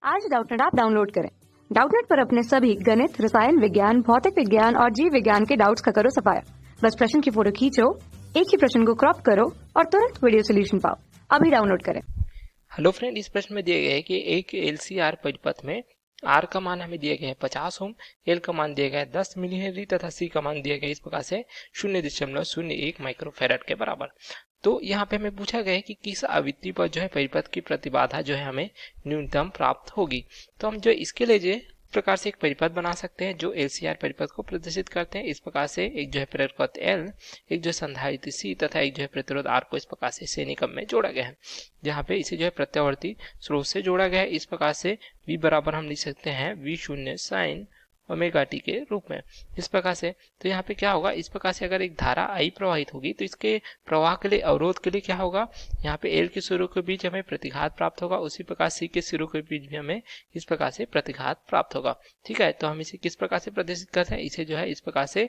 आज Doubtnut app download करें। Doubtnut पर अपने सभी गणित, रसायन विज्ञान, भौतिक विज्ञान और जीव विज्ञान के डाउट्स का करो सफाया। बस प्रश्न की फोटो खींचो, एक ही प्रश्न को क्रॉप करो और तुरंत वीडियो सोल्यूशन पाओ। अभी डाउनलोड करें। हेलो फ्रेंड, इस प्रश्न में दिया गया है कि एक एलसीआर परिपथ में आर का मान हमें दिया गया है 50 ओम, एल का मान दिया गया है 10 मिली हेनरी तथा सी का मान दिया गया है इस प्रकार से 0.01 माइक्रोफैराड के बराबर। तो यहाँ पे हमें पूछा गया है कि किस आवृत्ति पर जो है परिपथ की प्रतिबाधा जो है हमें न्यूनतम प्राप्त होगी। तो हम जो इसके लिए जो प्रकार से एक परिपथ बना सकते हैं जो एलसीआर परिपथ को प्रदर्शित करते हैं। इस प्रकार से एक जो है प्रेरकत्व एल, एक जो है संधारित्र सी तथा एक जो है प्रतिरोध आर को इस प्रकार से श्रेणी क्रम में जोड़ा गया है, जहाँ पे इसे जो है प्रत्यावर्ती स्रोत से जोड़ा गया है। इस प्रकार से v बराबर हम लिख सकते हैं v0 साइन ओमेगा टी के रूप में। इस प्रकार से तो यहाँ पे क्या होगा, इस प्रकार से अगर एक धारा I प्रवाहित होगी तो इसके प्रवाह के लिए अवरोध के लिए क्या होगा, यहाँ पे L के सिरों के बीच हमें प्रतिघात प्राप्त होगा, उसी प्रकार C के सिरों के बीच भी हमें इस प्रकार से प्रतिघात प्राप्त होगा। ठीक है, तो हम इसे किस प्रकार से प्रदर्शित करते हैं, इसे जो है इस प्रकार से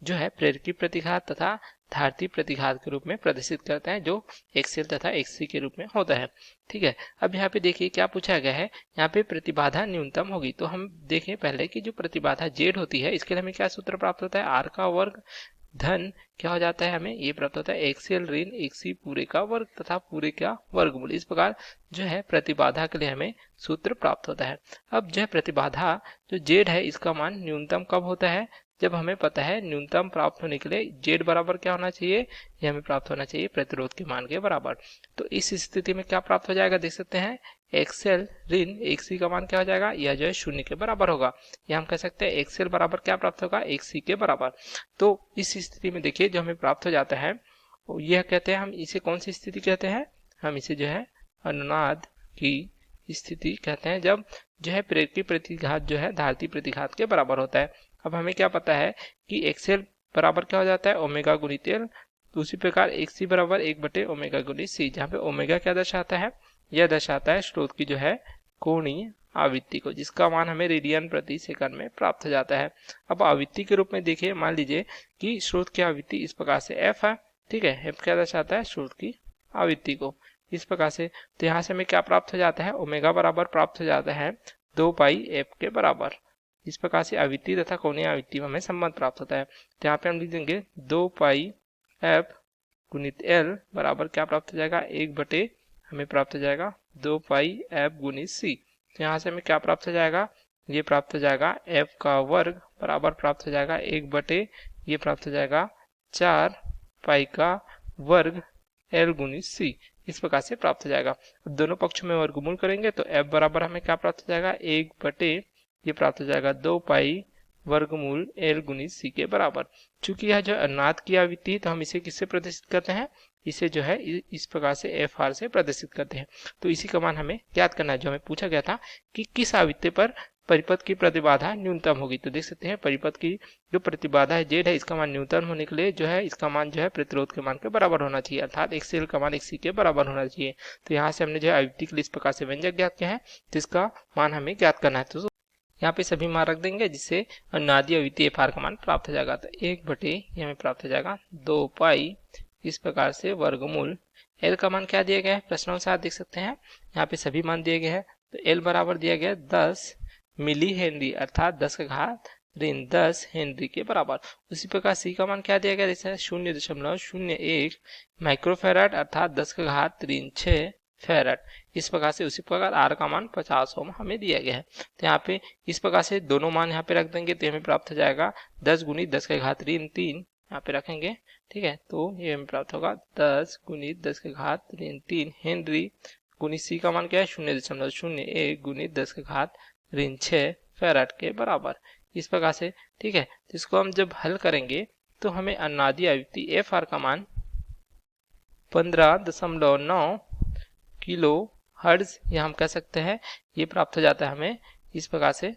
जो है प्रेरकी प्रतिघात तथा धारती प्रतिघात के रूप में प्रदर्शित करते हैं, जो एक्सएल तथा एक्ससी के रूप में होता है। ठीक है, अब यहाँ पे देखिए क्या पूछा गया है, यहाँ पे प्रतिबाधा न्यूनतम होगी। तो हम देखें पहले कि जो प्रतिबाधा जेड होती है इसके लिए हमें क्या सूत्र प्राप्त होता है, आर का वर्ग धन क्या हो जाता है, हमें ये प्राप्त होता है एक्सएल ऋण एक्ससी पूरे का वर्ग तथा पूरे का वर्गमूल। इस प्रकार जो है प्रतिबाधा के लिए हमें सूत्र प्राप्त होता है। अब जो है प्रतिबाधा जो जेड है इसका मान न्यूनतम कब होता है, जब हमें पता है न्यूनतम प्राप्त होने के लिए जेड बराबर क्या होना चाहिए, ये हमें प्राप्त होना चाहिए प्रतिरोध के मान के बराबर। तो इस स्थिति में क्या प्राप्त हो जाएगा, देख सकते हैं एक्सएल ऋण एक्ससी का मान क्या हो जाएगा, यह जो है 0 के बराबर होगा, या हम कह सकते हैं एक्सएल बराबर क्या प्राप्त होगा, एक्ससी के बराबर। तो इस स्थिति में देखिए जो हमें प्राप्त हो जाता है यह कहते हैं, हम इसे कौन सी स्थिति कहते हैं, हम इसे जो है अनुनाद की स्थिति कहते हैं, जब जो है प्रेरकी प्रतिघात जो है धारती प्रतिघात के बराबर होता है। अब हमें क्या पता है कि एक्सएल बराबर क्या हो जाता है, ओमेगा गुणित एल। दूसरी प्रकार एक्ससी बराबर 1/ओमेगा गुणित सी, जहाँ पे ओमेगा क्या दर्शाता है, यह दर्शाता है स्रोत की जो है कोणीय आवृत्ति को, जिसका मान हमें रेडियन प्रति सेकंड में प्राप्त हो जाता है। अब आवृत्ति के रूप में देखिए, मान लीजिए कि स्रोत की आवृत्ति इस प्रकार से एफ है। ठीक है, एफ क्या दर्शाता है, स्रोत की आवृत्ति को। इस प्रकार से तो यहाँ से हमें क्या प्राप्त हो जाता है, ओमेगा बराबर प्राप्त हो जाता है 2 पाई एफ के बराबर। इस प्रकार से आवृत्ति तथा कोणीय आवृत्ति में हमें संबंध प्राप्त होता है। तो यहाँ पे हम लिख देंगे 2 पाई एफ गुणित एल बराबर क्या प्राप्त हो जाएगा, 1 हमें प्राप्त हो जाएगा 2 पाई एफ गुणित सी। तो यहाँ से हमें क्या प्राप्त हो जाएगा, ये प्राप्त हो जाएगा एफ का वर्ग बराबर प्राप्त हो जाएगा 1 ये प्राप्त हो जाएगा 4 पाई का वर्ग एल गुणित सी। इस प्रकार से प्राप्त हो जाएगा। अब दोनों पक्षों में वर्गमूल करेंगे तो एफ बराबर हमें क्या प्राप्त हो जाएगा, 1 ये प्राप्त हो जाएगा 2 पाई वर्गमूल एल गुणित सी के बराबर। चूंकि यह जो अनुनाद की आवृत्ति है तो हम इसे किससे प्रदर्शित करते हैं, इसे जो है इस प्रकार से एफ आर से प्रदर्शित करते हैं। तो इसी का मान हमें ज्ञात करना है, जो हमें पूछा गया था कि किस आवृत्ति पर परिपथ की प्रतिबाधा न्यूनतम होगी। तो देख सकते हैं परिपथ की जो प्रतिबाधा है जेड है, इसका मान न्यूनतम होने के लिए जो है इसका मान जो है प्रतिरोध के मान के बराबर होना चाहिए, अर्थात एक्सएल का मान एक्ससी के बराबर होना चाहिए। तो यहाँ से हमने जो है आवृत्ति के लिए इस प्रकार से व्यंजक ज्ञात किया है, जिसका मान हमें ज्ञात करना है। तो यहाँ पे सभी मान रख देंगे, जिससे अनुनादी आवृत्ति एफ आर का मान प्राप्त हो जाएगा। तो 1 ये हमें प्राप्त हो जाएगा 2 पाई इस प्रकार से वर्गमूल एल का मान क्या दिया गया है, प्रश्नानुसार देख सकते हैं यहाँ पे सभी मान दिए गए हैं। तो एल बराबर दिया गया 10 मिली हेनरी अर्थात 10 का घात ऋण 10 हेनरी के बराबर। उसी प्रकार सी का मान क्या दिया गया, जैसे 0.01 माइक्रोफैराड अर्थात 10 का घात ऋण 6 फैराड। इस प्रकार से उसी प्रकार आर का मान 50 ओम हमें दिया गया है। तो यहाँ पे इस प्रकार से दोनों मान यहाँ पे रख देंगे तो हमें प्राप्त हो जाएगा 10 गुणित 10 का घात ऋण 3 यहाँ पे रखेंगे। ठीक है, तो ये हमें प्राप्त होगा 10 गुणित 10 का घात ऋण 3 हेनरी गुणित सी का मान क्या है 0.01 गुणित 10 का घात ऋण 6 फैराड के बराबर। इस प्रकार से ठीक है, तो इसको हम जब हल करेंगे तो हमें अनुनादी आवृत्ति एफ आर का मान 15.9 किलो हर्ट्ज या हम कह सकते हैं ये प्राप्त हो जाता है हमें इस प्रकार से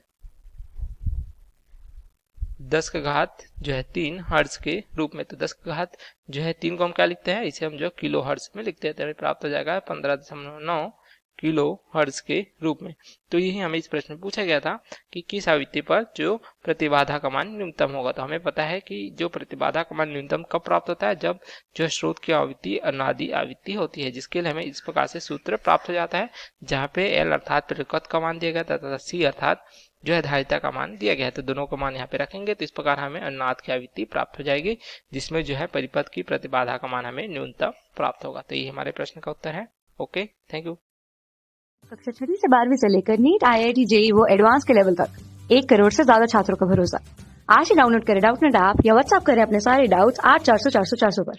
10 का घात जो है 3 हर्ट्ज के रूप में। तो 10 का घात जो है 3 को हम क्या लिखते हैं, इसे हम जो किलो हर्ट्ज में लिखते हैं, तो हमें प्राप्त हो जाएगा 15.9 किलो हर्ट्ज के रूप में। तो यही हमें इस प्रश्न में पूछा गया था कि किस आवृत्ति पर जो प्रतिबाधा का मान न्यूनतम होगा। तो हमें पता है कि जो प्रतिबाधा का मान न्यूनतम कब प्राप्त होता है, जब जो स्रोत की आवृत्ति अनादि आवृत्ति होती है, जिसके लिए हमें इस प्रकार से सूत्र प्राप्त हो जाता है, जहाँ पे एल अर्थात परिपथ का मान दिया गया था तथा सी अर्थात जो है धारिता का मान दिया गया है। तो दोनों का मान यहाँ पे रखेंगे तो इस प्रकार हमें अनाद की आवृत्ति प्राप्त हो जाएगी, जिसमें जो है परिपथ की प्रतिबाधा का मान हमें न्यूनतम प्राप्त होगा। तो ये हमारे प्रश्न का उत्तर है। Okay, thank you. कक्षा 6 से 12वीं से लेकर नीट, IIT, JEE वो एडवांस के लेवल तक 1 करोड़ से ज्यादा छात्रों का भरोसा। आज ही डाउनलोड करें डाउटनेट ऐप या व्हाट्सएप करें अपने सारे डाउट्स 8400 400 400 पर।